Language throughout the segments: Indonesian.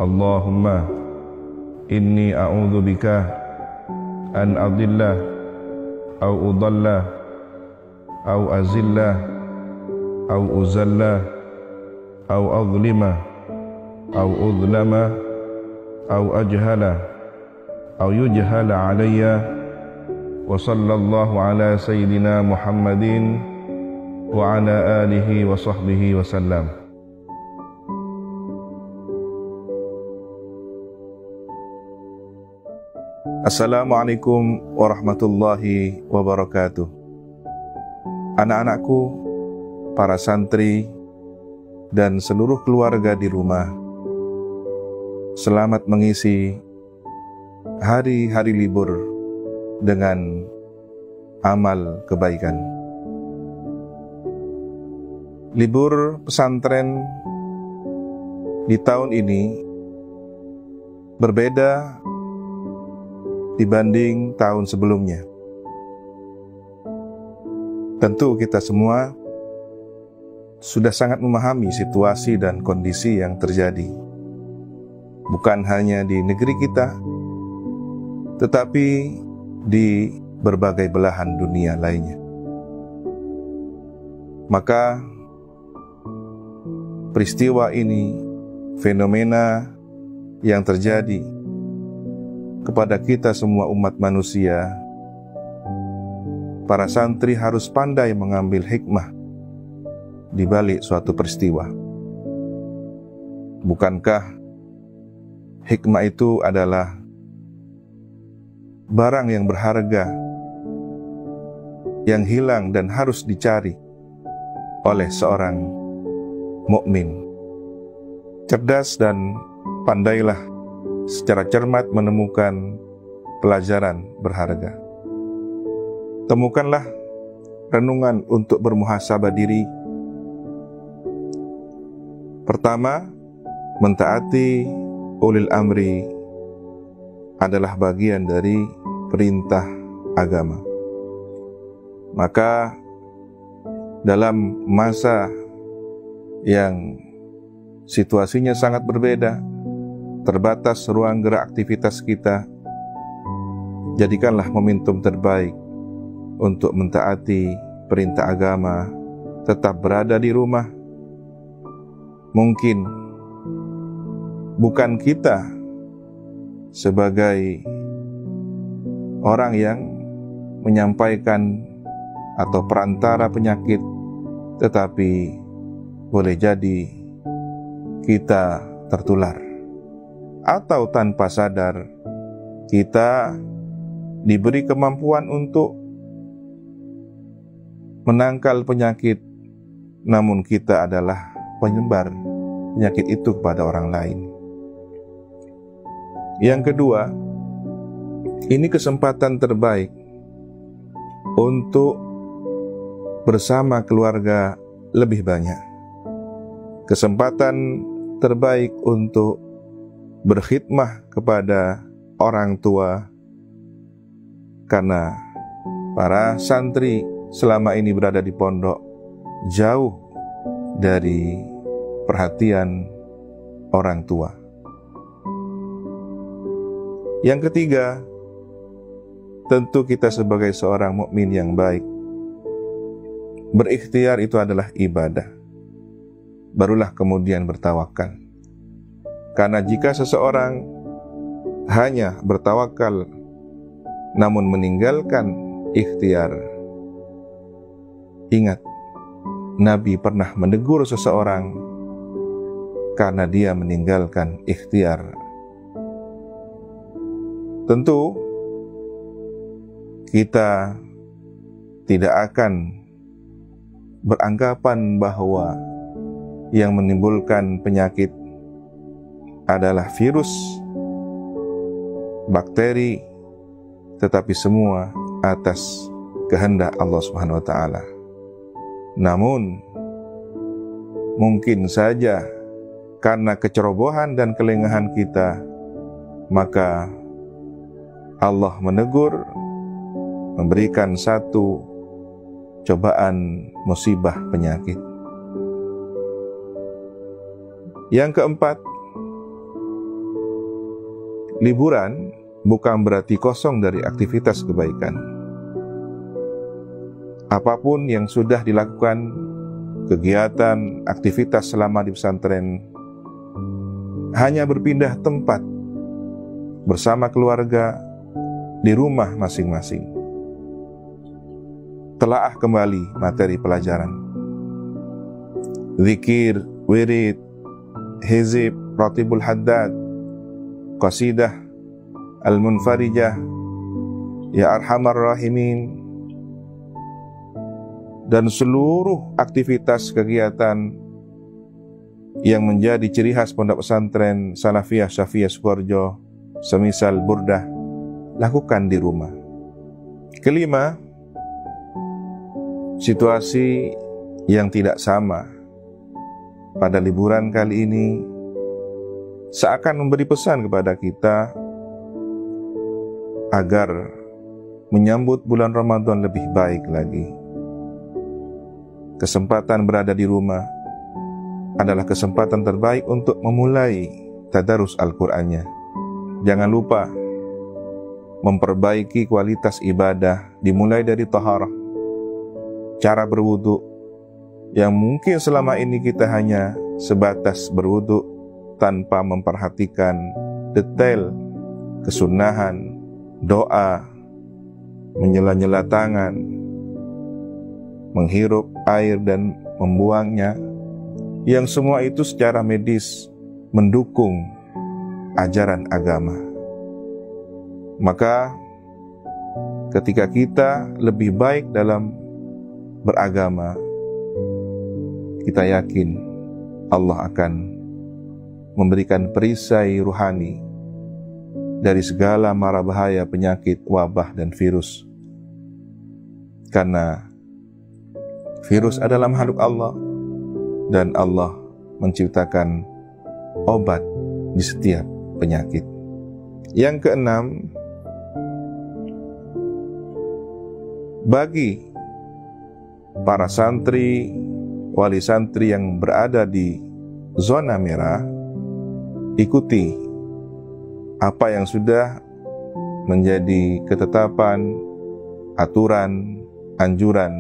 Allahumma inni a'udzu bika an adilla au udalla au azilla au uzalla au azlima au udlama au ajhala au yujhala alayya. Wa sallallahu ala sayyidina Muhammadin wa ala alihi wa sahbihi wa sallam. Assalamualaikum warahmatullahi wabarakatuh. Anak-anakku, para santri, dan seluruh keluarga di rumah, selamat mengisi hari-hari libur dengan amal kebaikan. Libur pesantren di tahun ini berbeda dibanding tahun sebelumnya. Tentu kita semua sudah sangat memahami situasi dan kondisi yang terjadi, bukan hanya di negeri kita, tetapi di berbagai belahan dunia lainnya. Maka peristiwa ini, fenomena yang terjadi kepada kita semua umat manusia, para santri harus pandai mengambil hikmah di balik suatu peristiwa. Bukankah hikmah itu adalah barang yang berharga, yang hilang dan harus dicari oleh seorang mukmin? Cerdas dan pandailah secara cermat menemukan pelajaran berharga. Temukanlah renungan untuk bermuhasabah diri. Pertama, mentaati ulil amri adalah bagian dari perintah agama. Maka dalam masa yang situasinya sangat berbeda, terbatas ruang gerak aktivitas kita, jadikanlah momentum terbaik untuk mentaati perintah agama, tetap berada di rumah. Mungkin bukan kita sebagai orang yang menyampaikan atau perantara penyakit, tetapi boleh jadi kita tertular. Atau tanpa sadar, kita diberi kemampuan untuk menangkal penyakit, namun kita adalah penyebar penyakit itu kepada orang lain. Yang kedua, ini kesempatan terbaik untuk bersama keluarga lebih banyak. Kesempatan terbaik untuk berkhidmah kepada orang tua, karena para santri selama ini berada di pondok jauh dari perhatian orang tua. Yang ketiga, tentu kita sebagai seorang mukmin yang baik, berikhtiar itu adalah ibadah, barulah kemudian bertawakal. Karena jika seseorang hanya bertawakal namun meninggalkan ikhtiar, ingat, Nabi pernah menegur seseorang karena dia meninggalkan ikhtiar. Tentu kita tidak akan beranggapan bahwa yang menimbulkan penyakit adalah virus, bakteri, tetapi semua atas kehendak Allah Subhanahu wa taala. Namun mungkin saja karena kecerobohan dan kelengahan kita, maka Allah menegur, memberikan satu cobaan musibah penyakit. Yang keempat, liburan bukan berarti kosong dari aktivitas kebaikan. Apapun yang sudah dilakukan, kegiatan, aktivitas selama di pesantren, hanya berpindah tempat bersama keluarga di rumah masing-masing. Telaah kembali materi pelajaran. Zikir, wirid, hizib, ratibul haddad, qasidah, al-munfarijah, ya arhamar rahimin, dan seluruh aktivitas kegiatan yang menjadi ciri khas pondok pesantren Salafiyah Syafiyah Sukoharjo, semisal burdah, lakukan di rumah. Kelima, situasi yang tidak sama pada liburan kali ini seakan memberi pesan kepada kita agar menyambut bulan Ramadan lebih baik lagi. Kesempatan berada di rumah adalah kesempatan terbaik untuk memulai tadarus Al-Qur'annya. Jangan lupa memperbaiki kualitas ibadah, dimulai dari taharah, cara berwudu yang mungkin selama ini kita hanya sebatas berwudu tanpa memperhatikan detail kesunahan, doa, menyela-nyela tangan, menghirup air dan membuangnya, yang semua itu secara medis mendukung ajaran agama. Maka ketika kita lebih baik dalam beragama, kita yakin Allah akan memberikan perisai ruhani dari segala mara bahaya penyakit, wabah, dan virus. Karena virus adalah makhluk Allah, dan Allah menciptakan obat di setiap penyakit. Yang keenam, bagi para santri, wali santri yang berada di zona merah, ikuti apa yang sudah menjadi ketetapan, aturan, anjuran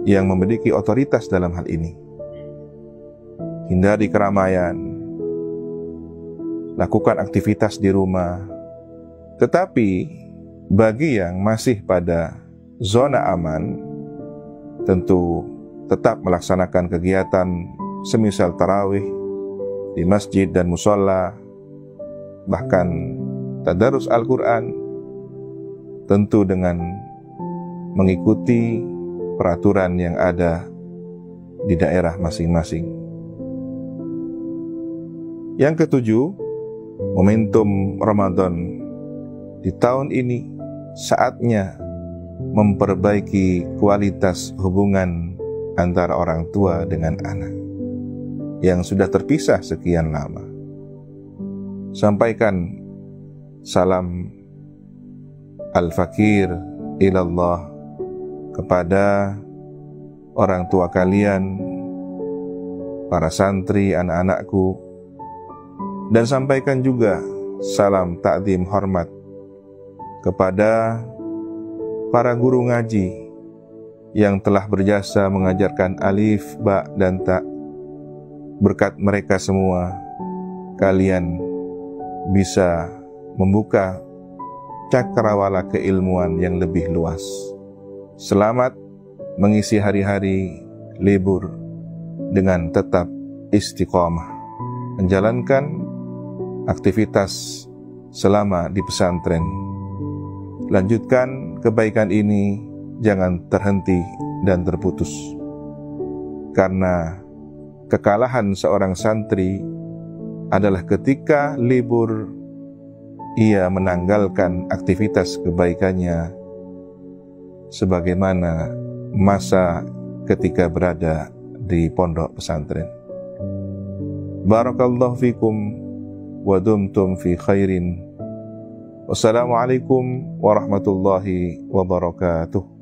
yang memiliki otoritas dalam hal ini. Hindari keramaian, lakukan aktivitas di rumah. Tetapi bagi yang masih pada zona aman, tentu tetap melaksanakan kegiatan semisal tarawih di masjid dan musola, bahkan tadarus Al-Quran, tentu dengan mengikuti peraturan yang ada di daerah masing-masing. Yang ketujuh, momentum Ramadan di tahun ini saatnya memperbaiki kualitas hubungan antara orang tua dengan anak yang sudah terpisah sekian lama. Sampaikan salam al-fakir ilallah kepada orang tua kalian, para santri, anak-anakku, dan sampaikan juga salam takdim hormat kepada para guru ngaji yang telah berjasa mengajarkan alif, ba, dan ta. Berkat mereka semua, kalian bisa membuka cakrawala keilmuan yang lebih luas. Selamat mengisi hari-hari libur dengan tetap istiqomah, menjalankan aktivitas selama di pesantren. Lanjutkan kebaikan ini, jangan terhenti dan terputus. Karena kekalahan seorang santri adalah ketika libur ia menanggalkan aktivitas kebaikannya sebagaimana masa ketika berada di pondok pesantren. Barakallahu fikum wa dumtum fi khairin. Wassalamualaikum warahmatullahi wabarakatuh.